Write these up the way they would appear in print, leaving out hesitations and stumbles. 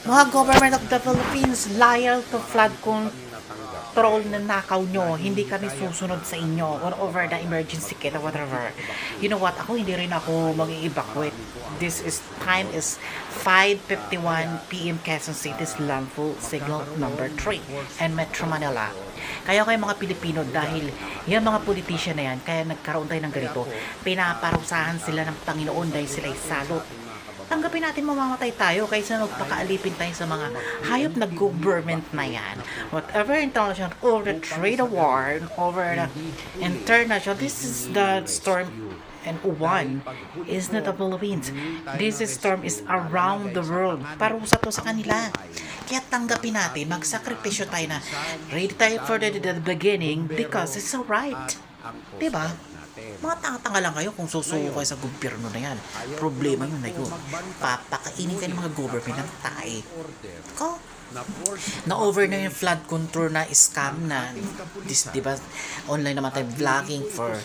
Mga government of the Philippines, liar to flood control na nakaw nyo. Hindi kami susunod sa inyo or over the emergency kit or whatever. You know what? Ako hindi rin ako mag-evacuate. This is time is 5:51 p.m. Quezon City's landfall signal number 3 and Metro Manila. Kaya kayo mga Pilipino dahil yung mga politician na yan, kaya nagkaroon tayo ng ganito, pinaparusahan sila ng Panginoon dahil sila'y salot. Tanggapin natin mamamatay tayo kaysa magpakaalipin tayo sa mga hayop na government na yan. Whatever international, over the trade war, over the international, this is the storm and one is not the Philippines. This storm is around the world. Parusa to sa kanila. Kaya tanggapin natin, magsakripisyo tayo na ready tayo for the beginning because it's alright. Diba? Mga tanga-tanga lang kayo kung susuko kayo sa gobyerno na yan. Problema yun na yun. Papakainin kayo ng mga government ng tae. Ko? Na-over na yung flood control na scam na. Diba? Online naman tayo vlogging for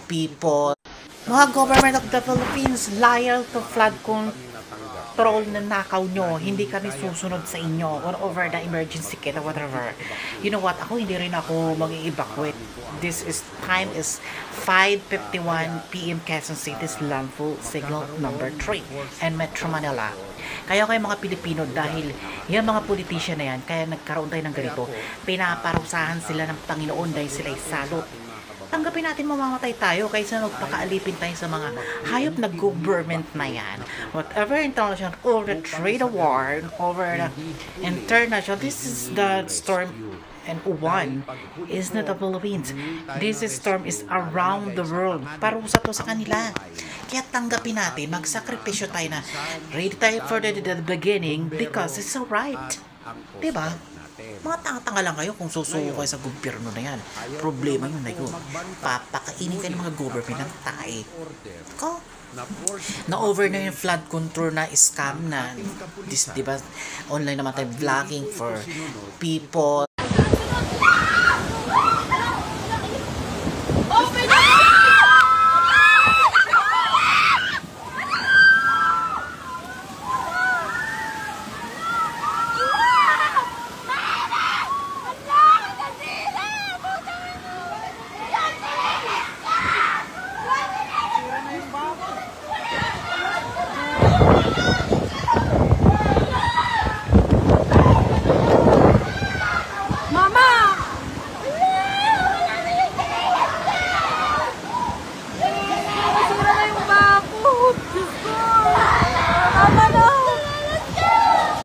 people. Mga government of the Philippines, liar to flood control na nakaw nyo. Hindi kami susunod sa inyo or over the emergency kit or whatever. You know what? Ako hindi rin ako mag-evacuate. This is time is 5:51 p.m. Quezon City's landfall signal number 3 and Metro Manila. Kaya kayo mga Pilipino dahil yung mga politician na yan, kaya nagkaroon tayo ng ganito, pinaparusahan sila ng Panginoon dahil sila'y salot. Tanggapin natin mamamatay tayo kaysa magpakaalipin tayo sa mga hayop na government na yan. Whatever international, over the trade war, over the international, this is the storm and one is not the Philippines. This storm is around the world. Parusa to sa kanila. Kaya tanggapin natin, magsakripisyo tayo na ready tayo for the beginning because it's alright. Diba? Mga tanga-tanga lang kayo kung susuko kayo sa gobyerno na yan. Problema yun na yun. Papakainin kayo ng mga government ng tae. Ko? Na-over na yung flood control na scam na. Diba? Online naman tayo vlogging for people.